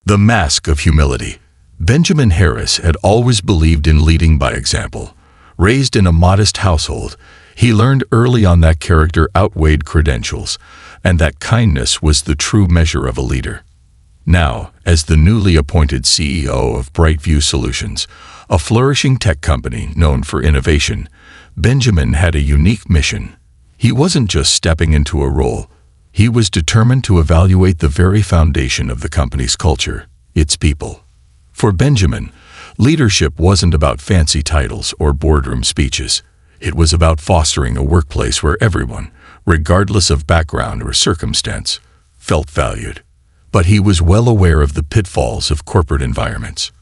The mask of humility. Benjamin Harris had always believed in leading by example. Raised in a modest household, he learned early on that character outweighed credentials, and that kindness was the true measure of a leader. Now, as the newly appointed CEO of Brightview Solutions, a flourishing tech company known for innovation, Benjamin had a unique mission. He wasn't just stepping into a role. He was determined to evaluate the very foundation of the company's culture, its people. For Benjamin, leadership wasn't about fancy titles or boardroom speeches. It was about fostering a workplace where everyone, regardless of background or circumstance, felt valued. But he was well aware of the pitfalls of corporate environments.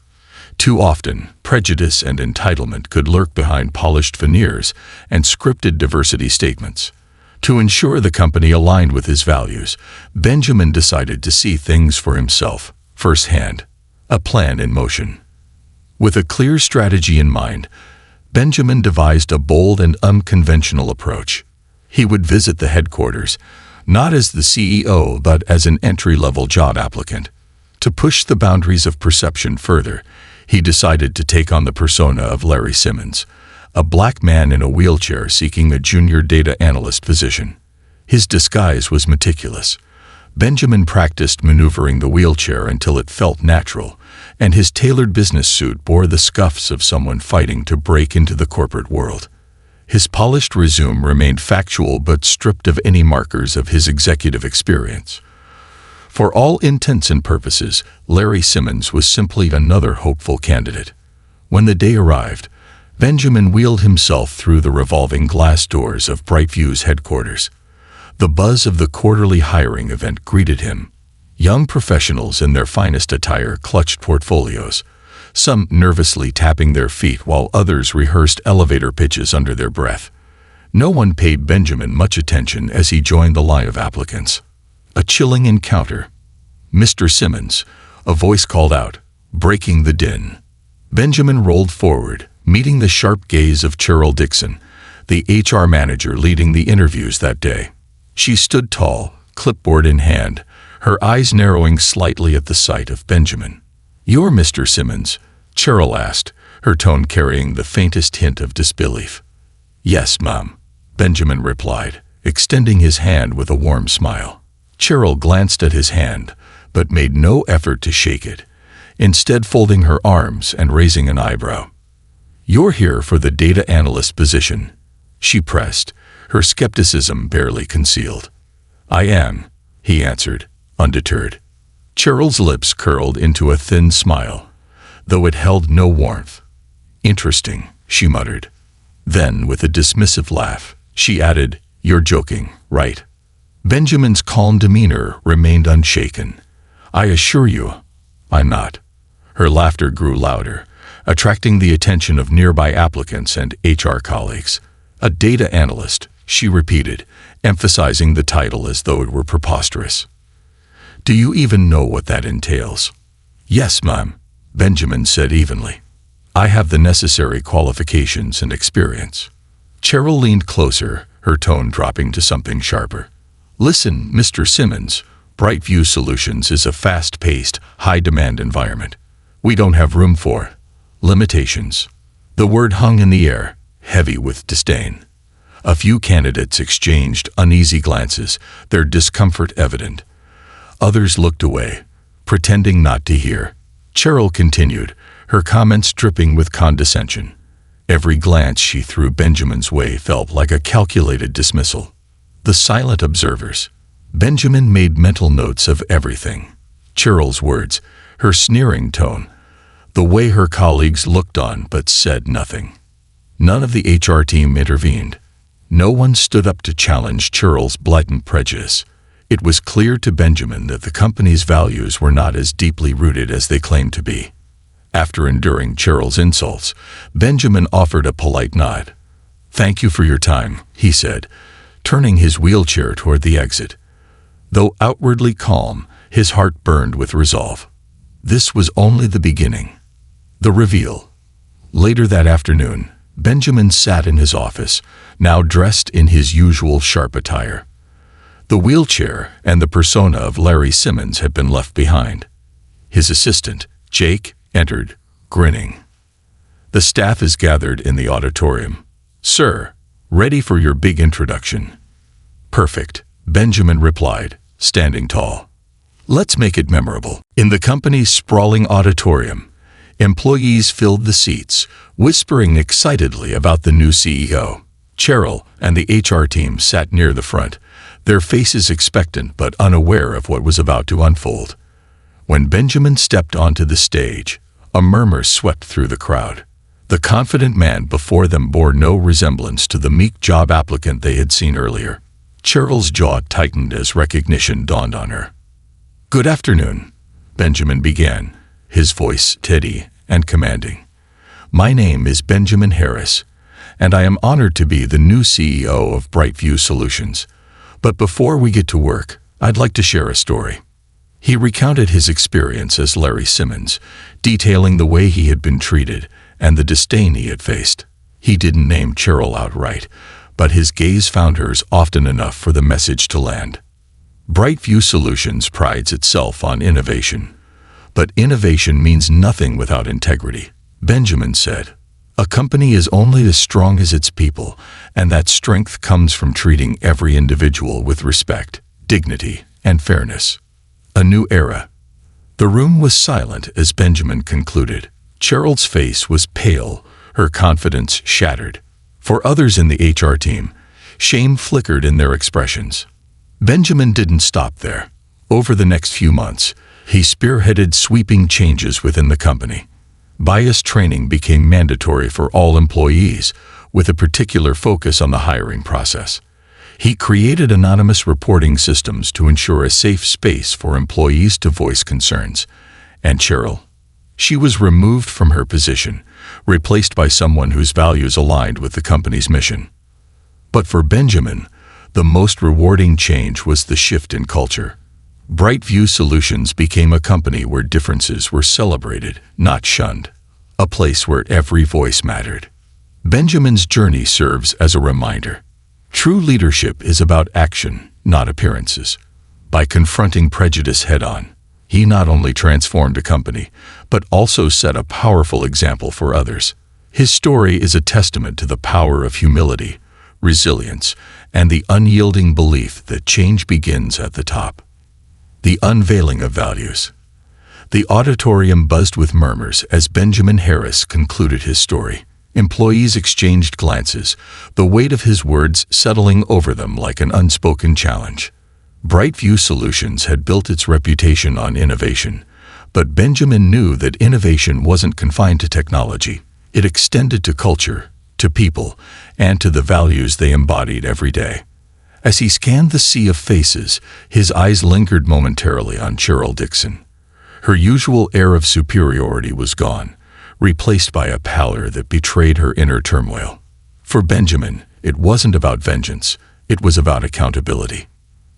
Too often, prejudice and entitlement could lurk behind polished veneers and scripted diversity statements. To ensure the company aligned with his values, Benjamin decided to see things for himself, firsthand, a plan in motion. With a clear strategy in mind, Benjamin devised a bold and unconventional approach. He would visit the headquarters, not as the CEO but as an entry-level job applicant. To push the boundaries of perception further, he decided to take on the persona of Larry Simmons, a black man in a wheelchair seeking a junior data analyst position. His disguise was meticulous. Benjamin practiced maneuvering the wheelchair until it felt natural, and his tailored business suit bore the scuffs of someone fighting to break into the corporate world. His polished resume remained factual but stripped of any markers of his executive experience. For all intents and purposes, Larry Simmons was simply another hopeful candidate. When the day arrived, Benjamin wheeled himself through the revolving glass doors of Brightview's headquarters. The buzz of the quarterly hiring event greeted him. Young professionals in their finest attire clutched portfolios, some nervously tapping their feet while others rehearsed elevator pitches under their breath. No one paid Benjamin much attention as he joined the line of applicants. A chilling encounter. "Mr. Simmons," a voice called out, breaking the din. Benjamin rolled forward, meeting the sharp gaze of Cheryl Dixon, the HR manager leading the interviews that day. She stood tall, clipboard in hand, her eyes narrowing slightly at the sight of Benjamin. "You're Mr. Simmons?" Cheryl asked, her tone carrying the faintest hint of disbelief. "Yes, Mom," Benjamin replied, extending his hand with a warm smile. Cheryl glanced at his hand, but made no effort to shake it, instead folding her arms and raising an eyebrow. "You're here for the data analyst position," she pressed, her skepticism barely concealed. "I am," he answered, undeterred. Cheryl's lips curled into a thin smile, though it held no warmth. "Interesting," she muttered. Then, with a dismissive laugh, she added, "You're joking, right?" Benjamin's calm demeanor remained unshaken. "I assure you, I'm not." Her laughter grew louder, attracting the attention of nearby applicants and HR colleagues. "A data analyst," she repeated, emphasizing the title as though it were preposterous. "Do you even know what that entails?" "Yes, Ma'am," Benjamin said evenly. "I have the necessary qualifications and experience." Cheryl leaned closer, her tone dropping to something sharper. "Listen, Mr. Simmons, Brightview Solutions is a fast-paced, high-demand environment. We don't have room for limitations." The word hung in the air, heavy with disdain. A few candidates exchanged uneasy glances, their discomfort evident. Others looked away, pretending not to hear. Cheryl continued, her comments dripping with condescension. Every glance she threw Benjamin's way felt like a calculated dismissal. The silent observers. Benjamin made mental notes of everything. Cheryl's words, her sneering tone, the way her colleagues looked on but said nothing. None of the HR team intervened. No one stood up to challenge Cheryl's blatant prejudice. It was clear to Benjamin that the company's values were not as deeply rooted as they claimed to be. After enduring Cheryl's insults, Benjamin offered a polite nod. "Thank you for your time," he said, turning his wheelchair toward the exit. Though outwardly calm, his heart burned with resolve. This was only the beginning. The reveal. Later that afternoon, Benjamin sat in his office, now dressed in his usual sharp attire. The wheelchair and the persona of Larry Simmons had been left behind. His assistant, Jake, entered, grinning. "The staff is gathered in the auditorium. Sir, ready for your big introduction." "Perfect," Benjamin replied, standing tall. "Let's make it memorable." In the company's sprawling auditorium, employees filled the seats, whispering excitedly about the new CEO. Cheryl and the HR team sat near the front, their faces expectant but unaware of what was about to unfold. When Benjamin stepped onto the stage, a murmur swept through the crowd. The confident man before them bore no resemblance to the meek job applicant they had seen earlier. Cheryl's jaw tightened as recognition dawned on her. "Good afternoon," Benjamin began, his voice steady and commanding. "My name is Benjamin Harris, and I am honored to be the new CEO of Brightview Solutions. But before we get to work, I'd like to share a story." He recounted his experience as Larry Simmons, detailing the way he had been treated and the disdain he had faced. He didn't name Cheryl outright, but his gaze found hers often enough for the message to land. Brightview Solutions prides itself on innovation. But innovation means nothing without integrity, Benjamin said. A company is only as strong as its people, and that strength comes from treating every individual with respect, dignity, and fairness. A new era. The room was silent as Benjamin concluded. Cheryl's face was pale, her confidence shattered. For others in the HR team, shame flickered in their expressions. Benjamin didn't stop there. Over the next few months, he spearheaded sweeping changes within the company. Bias training became mandatory for all employees, with a particular focus on the hiring process. He created anonymous reporting systems to ensure a safe space for employees to voice concerns. And Cheryl? She was removed from her position, replaced by someone whose values aligned with the company's mission. But for Benjamin, the most rewarding change was the shift in culture. Brightview Solutions became a company where differences were celebrated, not shunned. A place where every voice mattered. Benjamin's journey serves as a reminder. True leadership is about action, not appearances. By confronting prejudice head-on, he not only transformed a company, but also set a powerful example for others. His story is a testament to the power of humility, resilience, and the unyielding belief that change begins at the top. The unveiling of values. The auditorium buzzed with murmurs as Benjamin Harris concluded his story. Employees exchanged glances, the weight of his words settling over them like an unspoken challenge. Brightview Solutions had built its reputation on innovation, but Benjamin knew that innovation wasn't confined to technology. It extended to culture, to people, and to the values they embodied every day. As he scanned the sea of faces, his eyes lingered momentarily on Cheryl Dixon. Her usual air of superiority was gone, replaced by a pallor that betrayed her inner turmoil. For Benjamin, it wasn't about vengeance, it was about accountability.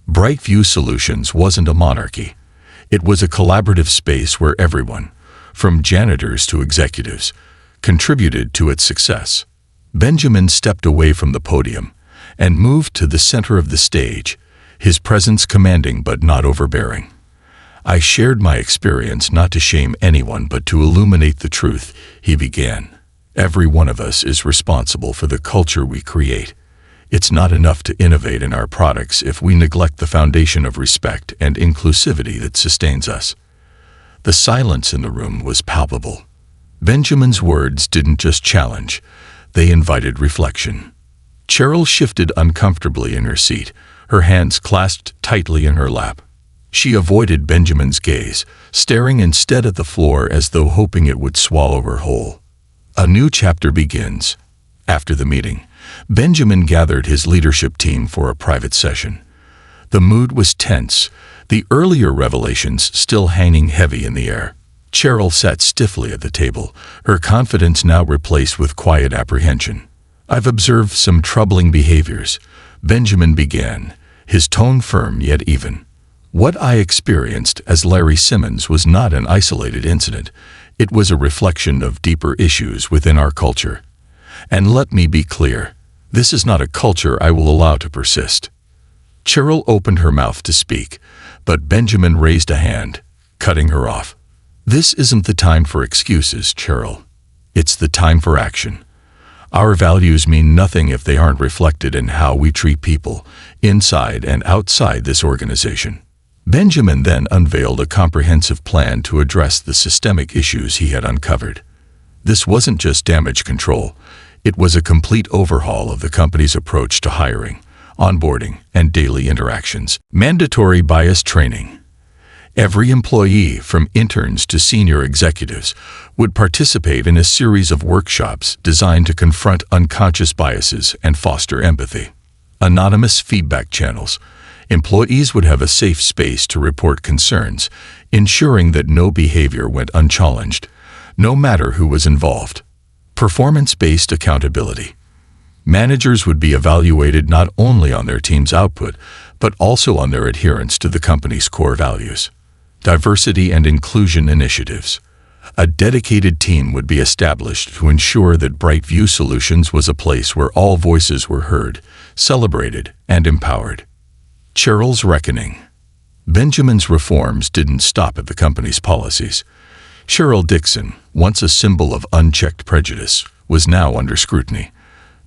Brightview Solutions wasn't a monarchy. It was a collaborative space where everyone, from janitors to executives, contributed to its success. Benjamin stepped away from the podium and moved to the center of the stage, his presence commanding but not overbearing. "I shared my experience not to shame anyone but to illuminate the truth," he began. "Every one of us is responsible for the culture we create. It's not enough to innovate in our products if we neglect the foundation of respect and inclusivity that sustains us." The silence in the room was palpable. Benjamin's words didn't just challenge, they invited reflection. Cheryl shifted uncomfortably in her seat, her hands clasped tightly in her lap. She avoided Benjamin's gaze, staring instead at the floor as though hoping it would swallow her whole. A new chapter begins. After the meeting, Benjamin gathered his leadership team for a private session. The mood was tense, the earlier revelations still hanging heavy in the air. Cheryl sat stiffly at the table, her confidence now replaced with quiet apprehension. "I've observed some troubling behaviors," Benjamin began, his tone firm yet even. "What I experienced as Larry Simmons was not an isolated incident. It was a reflection of deeper issues within our culture. And let me be clear, this is not a culture I will allow to persist." Cheryl opened her mouth to speak, but Benjamin raised a hand, cutting her off. This isn't the time for excuses, Cheryl. It's the time for action. Our values mean nothing if they aren't reflected in how we treat people, inside and outside this organization. Benjamin then unveiled a comprehensive plan to address the systemic issues he had uncovered. This wasn't just damage control. It was a complete overhaul of the company's approach to hiring, onboarding, and daily interactions. Mandatory bias training. Every employee, from interns to senior executives, would participate in a series of workshops designed to confront unconscious biases and foster empathy. Anonymous feedback channels. Employees would have a safe space to report concerns, ensuring that no behavior went unchallenged, no matter who was involved. Performance-based accountability. Managers would be evaluated not only on their team's output, but also on their adherence to the company's core values. Diversity and inclusion initiatives. A dedicated team would be established to ensure that Brightview Solutions was a place where all voices were heard, celebrated, and empowered. Cheryl's reckoning. Benjamin's reforms didn't stop at the company's policies. Cheryl Dixon, once a symbol of unchecked prejudice, was now under scrutiny.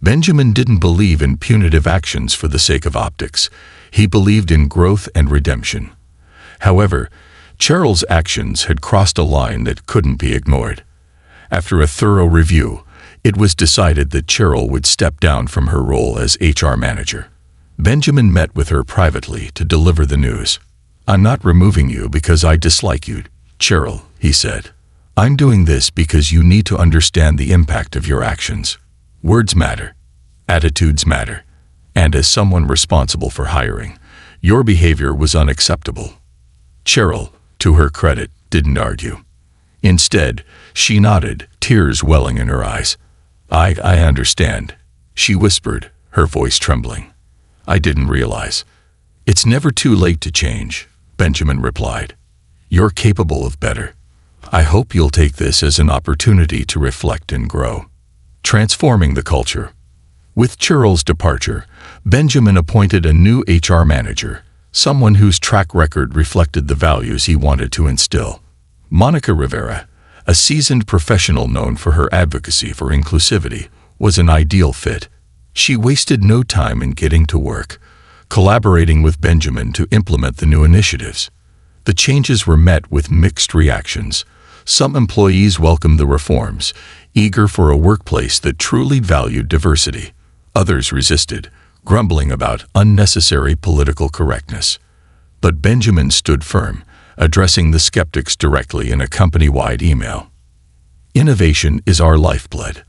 Benjamin didn't believe in punitive actions for the sake of optics. He believed in growth and redemption. However, Cheryl's actions had crossed a line that couldn't be ignored. After a thorough review, it was decided that Cheryl would step down from her role as HR manager. Benjamin met with her privately to deliver the news. "I'm not removing you because I dislike you, Cheryl," he said. "I'm doing this because you need to understand the impact of your actions. Words matter. Attitudes matter. And as someone responsible for hiring, your behavior was unacceptable." Cheryl, to her credit, didn't argue. Instead, she nodded, tears welling in her eyes. I understand," she whispered, her voice trembling. "I didn't realize." "It's never too late to change," Benjamin replied. "You're capable of better. I hope you'll take this as an opportunity to reflect and grow." Transforming the culture. With Cheryl's departure, Benjamin appointed a new HR manager, someone whose track record reflected the values he wanted to instill. Monica Rivera, a seasoned professional known for her advocacy for inclusivity, was an ideal fit. She wasted no time in getting to work, collaborating with Benjamin to implement the new initiatives. The changes were met with mixed reactions. Some employees welcomed the reforms, eager for a workplace that truly valued diversity. Others resisted, grumbling about unnecessary political correctness. But Benjamin stood firm, addressing the skeptics directly in a company-wide email. Innovation is our lifeblood,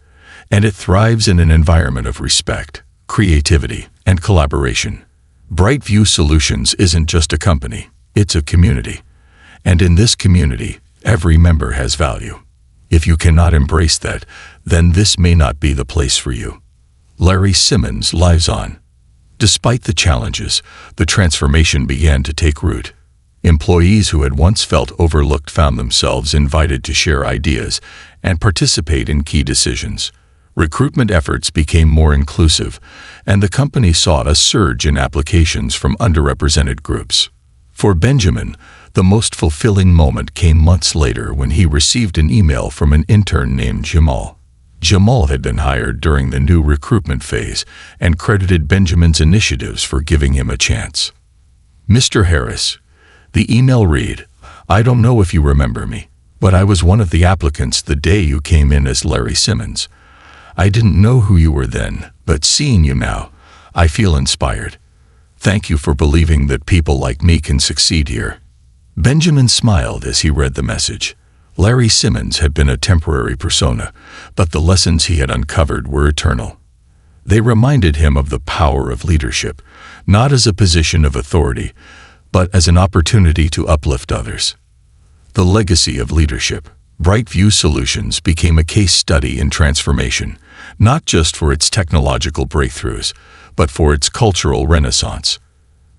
and it thrives in an environment of respect, creativity, and collaboration. Brightview Solutions isn't just a company, it's a community. And in this community, every member has value. If you cannot embrace that, then this may not be the place for you. Larry Simmons lives on. Despite the challenges, the transformation began to take root. Employees who had once felt overlooked found themselves invited to share ideas and participate in key decisions. Recruitment efforts became more inclusive, and the company saw a surge in applications from underrepresented groups. For Benjamin, the most fulfilling moment came months later when he received an email from an intern named Jamal. Jamal had been hired during the new recruitment phase and credited Benjamin's initiatives for giving him a chance. "Mr. Harris," the email read, "I don't know if you remember me, but I was one of the applicants the day you came in as Larry Simmons. I didn't know who you were then, but seeing you now, I feel inspired. Thank you for believing that people like me can succeed here." Benjamin smiled as he read the message. Larry Simmons had been a temporary persona, but the lessons he had uncovered were eternal. They reminded him of the power of leadership, not as a position of authority, but as an opportunity to uplift others. The legacy of leadership. Brightview Solutions became a case study in transformation, not just for its technological breakthroughs, but for its cultural renaissance.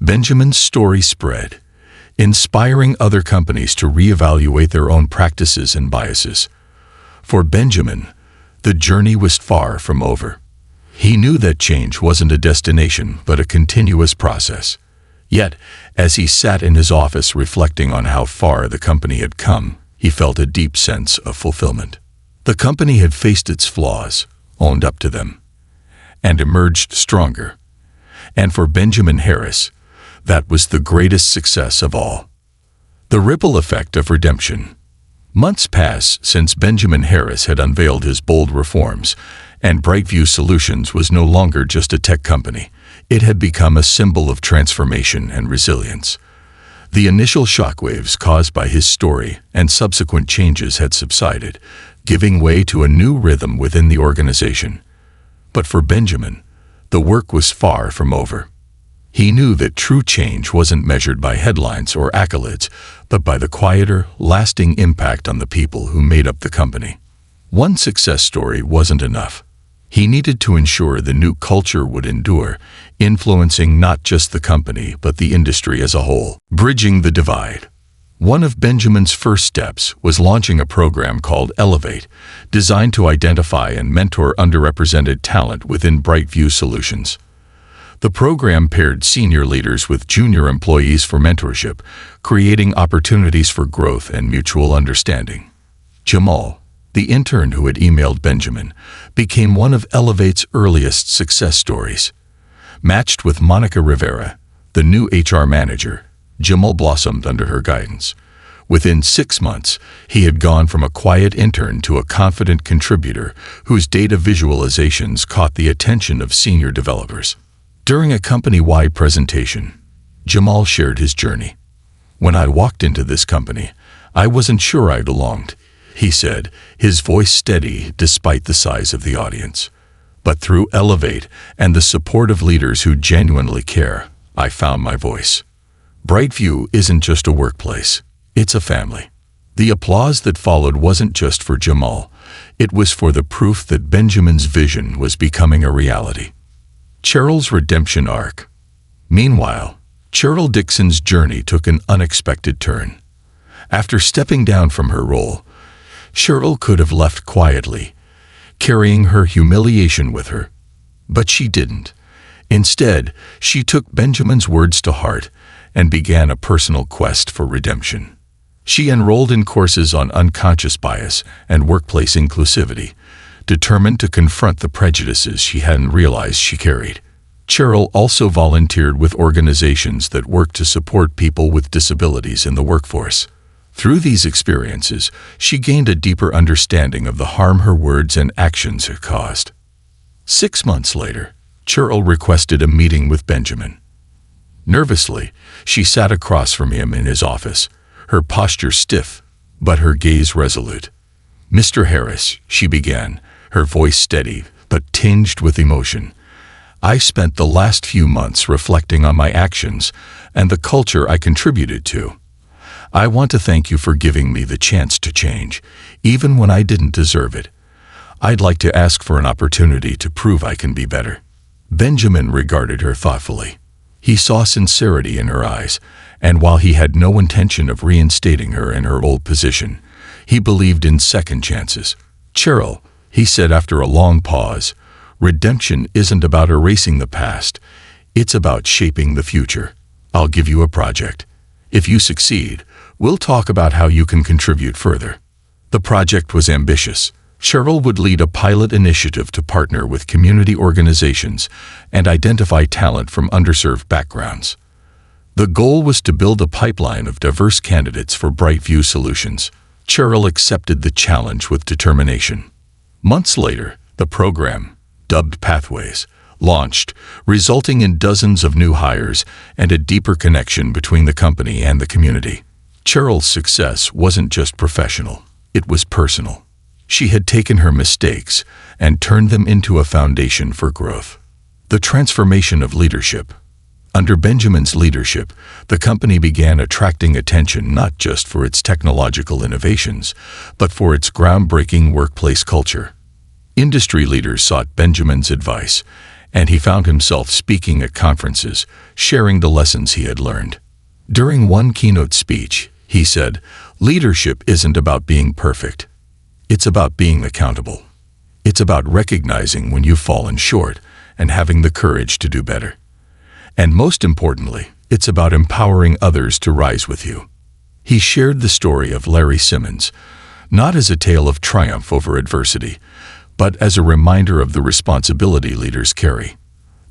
Benjamin's story spread, inspiring other companies to reevaluate their own practices and biases. For Benjamin, the journey was far from over. He knew that change wasn't a destination, but a continuous process. Yet, as he sat in his office reflecting on how far the company had come, he felt a deep sense of fulfillment. The company had faced its flaws, owned up to them, and emerged stronger. And for Benjamin Harris, that was the greatest success of all. The ripple effect of redemption. Months passed since Benjamin Harris had unveiled his bold reforms, and Brightview Solutions was no longer just a tech company. It had become a symbol of transformation and resilience. The initial shockwaves caused by his story and subsequent changes had subsided, giving way to a new rhythm within the organization. But for Benjamin, the work was far from over. He knew that true change wasn't measured by headlines or accolades, but by the quieter, lasting impact on the people who made up the company. One success story wasn't enough. He needed to ensure the new culture would endure, influencing not just the company but the industry as a whole. Bridging the divide. One of Benjamin's first steps was launching a program called Elevate, designed to identify and mentor underrepresented talent within Brightview Solutions. The program paired senior leaders with junior employees for mentorship, creating opportunities for growth and mutual understanding. Jamal, the intern who had emailed Benjamin, became one of Elevate's earliest success stories. Matched with Monica Rivera, the new HR manager, Jamal blossomed under her guidance. Within 6 months, he had gone from a quiet intern to a confident contributor whose data visualizations caught the attention of senior developers. During a company-wide presentation, Jamal shared his journey. "When I walked into this company, I wasn't sure I belonged," he said, his voice steady despite the size of the audience. "But through Elevate and the support of leaders who genuinely care, I found my voice." Brightview isn't just a workplace, it's a family. The applause that followed wasn't just for Jamal, it was for the proof that Benjamin's vision was becoming a reality. Cheryl's redemption arc. Meanwhile, Cheryl Dixon's journey took an unexpected turn. After stepping down from her role, Cheryl could have left quietly, carrying her humiliation with her. But she didn't. Instead, she took Benjamin's words to heart and began a personal quest for redemption. She enrolled in courses on unconscious bias and workplace inclusivity, determined to confront the prejudices she hadn't realized she carried. Cheryl also volunteered with organizations that work to support people with disabilities in the workforce. Through these experiences, she gained a deeper understanding of the harm her words and actions had caused. 6 months later, Cheryl requested a meeting with Benjamin. Nervously, she sat across from him in his office, her posture stiff, but her gaze resolute. "Mr. Harris," she began, her voice steady but tinged with emotion, "I spent the last few months reflecting on my actions and the culture I contributed to. I want to thank you for giving me the chance to change, even when I didn't deserve it. I'd like to ask for an opportunity to prove I can be better." Benjamin regarded her thoughtfully. He saw sincerity in her eyes, and while he had no intention of reinstating her in her old position, he believed in second chances. "Cheryl," he said after a long pause, "redemption isn't about erasing the past. It's about shaping the future. I'll give you a project. If you succeed, we'll talk about how you can contribute further." The project was ambitious. Cheryl would lead a pilot initiative to partner with community organizations and identify talent from underserved backgrounds. The goal was to build a pipeline of diverse candidates for Brightview Solutions. Cheryl accepted the challenge with determination. Months later, the program, dubbed Pathways, launched, resulting in dozens of new hires and a deeper connection between the company and the community. Cheryl's success wasn't just professional, it was personal. She had taken her mistakes and turned them into a foundation for growth. The transformation of leadership. Under Benjamin's leadership, the company began attracting attention not just for its technological innovations, but for its groundbreaking workplace culture. Industry leaders sought Benjamin's advice, and he found himself speaking at conferences, sharing the lessons he had learned. During one keynote speech, he said, "Leadership isn't about being perfect. It's about being accountable. It's about recognizing when you've fallen short and having the courage to do better. And most importantly, it's about empowering others to rise with you." He shared the story of Larry Simmons, not as a tale of triumph over adversity, but as a reminder of the responsibility leaders carry.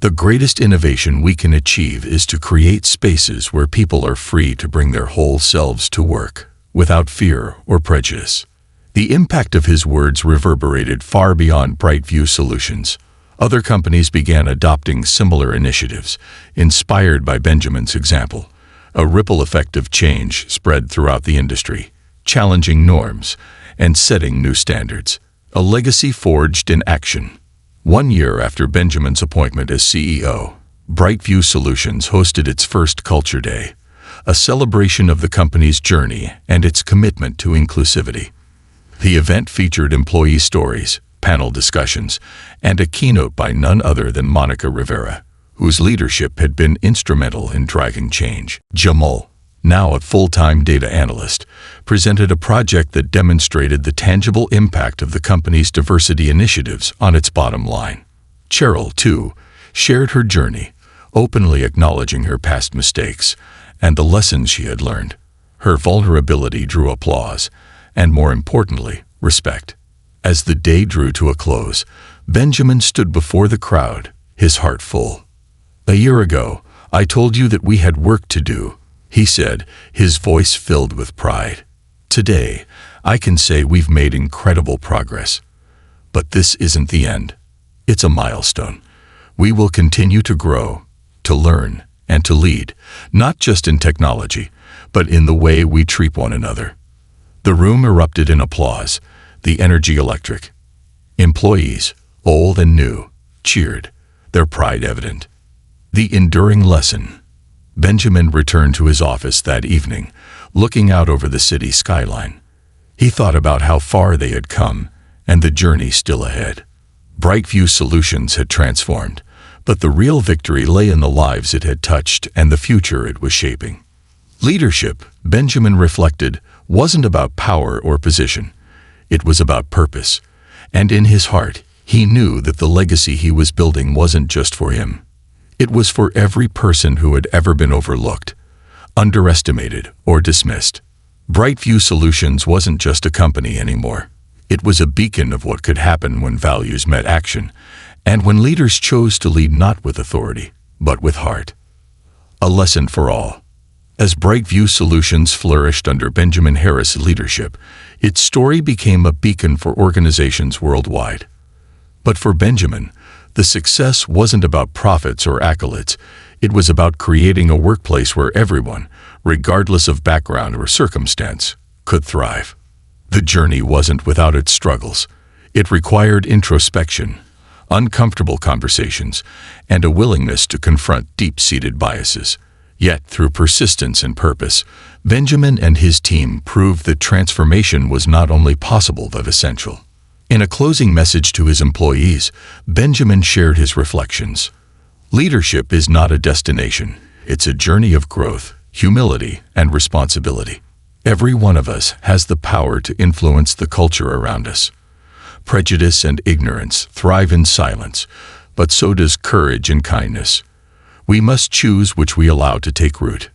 The greatest innovation we can achieve is to create spaces where people are free to bring their whole selves to work, without fear or prejudice. The impact of his words reverberated far beyond Brightview Solutions. Other companies began adopting similar initiatives, inspired by Benjamin's example. A ripple effect of change spread throughout the industry, challenging norms and setting new standards. A legacy forged in action. 1 year after Benjamin's appointment as CEO, Brightview Solutions hosted its first Culture Day, a celebration of the company's journey and its commitment to inclusivity. The event featured employee stories, panel discussions, and a keynote by none other than Monica Rivera, whose leadership had been instrumental in driving change. Jamal, now a full-time data analyst, presented a project that demonstrated the tangible impact of the company's diversity initiatives on its bottom line. Cheryl, too, shared her journey, openly acknowledging her past mistakes and the lessons she had learned. Her vulnerability drew applause, and more importantly, respect. As the day drew to a close, Benjamin stood before the crowd, his heart full. "A year ago, I told you that we had work to do," he said, his voice filled with pride. "Today, I can say we've made incredible progress. But this isn't the end. It's a milestone. We will continue to grow, to learn, and to lead, not just in technology, but in the way we treat one another." The room erupted in applause, the energy electric. Employees, old and new, cheered, their pride evident. The enduring lesson. Benjamin returned to his office that evening, looking out over the city skyline. He thought about how far they had come and the journey still ahead. Brightview Solutions had transformed, but the real victory lay in the lives it had touched and the future it was shaping. Leadership, Benjamin reflected, wasn't about power or position. It was about purpose, and in his heart, he knew that the legacy he was building wasn't just for him. It was for every person who had ever been overlooked, underestimated, or dismissed. Brightview Solutions wasn't just a company anymore. It was a beacon of what could happen when values met action, and when leaders chose to lead not with authority, but with heart. A lesson for all. As Brightview Solutions flourished under Benjamin Harris' leadership, its story became a beacon for organizations worldwide. But for Benjamin, the success wasn't about profits or accolades. It was about creating a workplace where everyone, regardless of background or circumstance, could thrive. The journey wasn't without its struggles. It required introspection, uncomfortable conversations, and a willingness to confront deep-seated biases. Yet, through persistence and purpose, Benjamin and his team proved that transformation was not only possible but essential. In a closing message to his employees, Benjamin shared his reflections. Leadership is not a destination. It's a journey of growth, humility, and responsibility. Every one of us has the power to influence the culture around us. Prejudice and ignorance thrive in silence, but so does courage and kindness. We must choose which we allow to take root.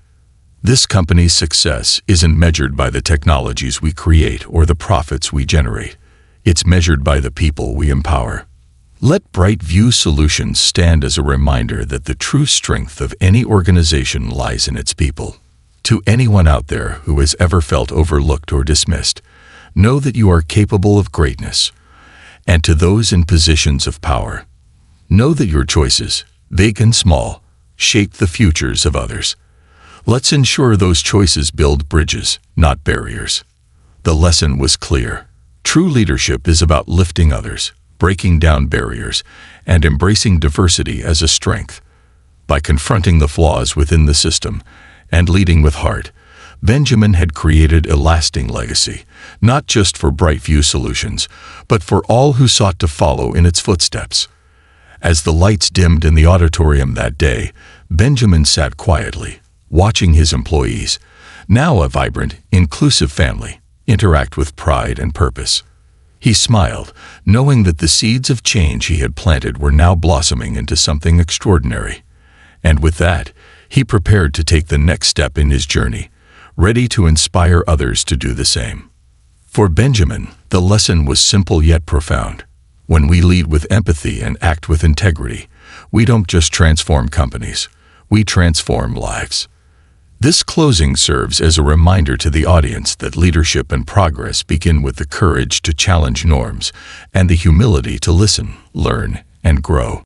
This company's success isn't measured by the technologies we create or the profits we generate. It's measured by the people we empower. Let Brightview Solutions stand as a reminder that the true strength of any organization lies in its people. To anyone out there who has ever felt overlooked or dismissed, know that you are capable of greatness. And to those in positions of power, know that your choices, big and small, shape the futures of others. Let's ensure those choices build bridges, not barriers. The lesson was clear. True leadership is about lifting others, breaking down barriers, and embracing diversity as a strength. By confronting the flaws within the system and leading with heart, Benjamin had created a lasting legacy, not just for Brightview Solutions, but for all who sought to follow in its footsteps. As the lights dimmed in the auditorium that day, Benjamin sat quietly, watching his employees, now a vibrant, inclusive family, interact with pride and purpose. He smiled, knowing that the seeds of change he had planted were now blossoming into something extraordinary. And with that, he prepared to take the next step in his journey, ready to inspire others to do the same. For Benjamin, the lesson was simple yet profound. When we lead with empathy and act with integrity, we don't just transform companies, we transform lives. This closing serves as a reminder to the audience that leadership and progress begin with the courage to challenge norms and the humility to listen, learn, and grow.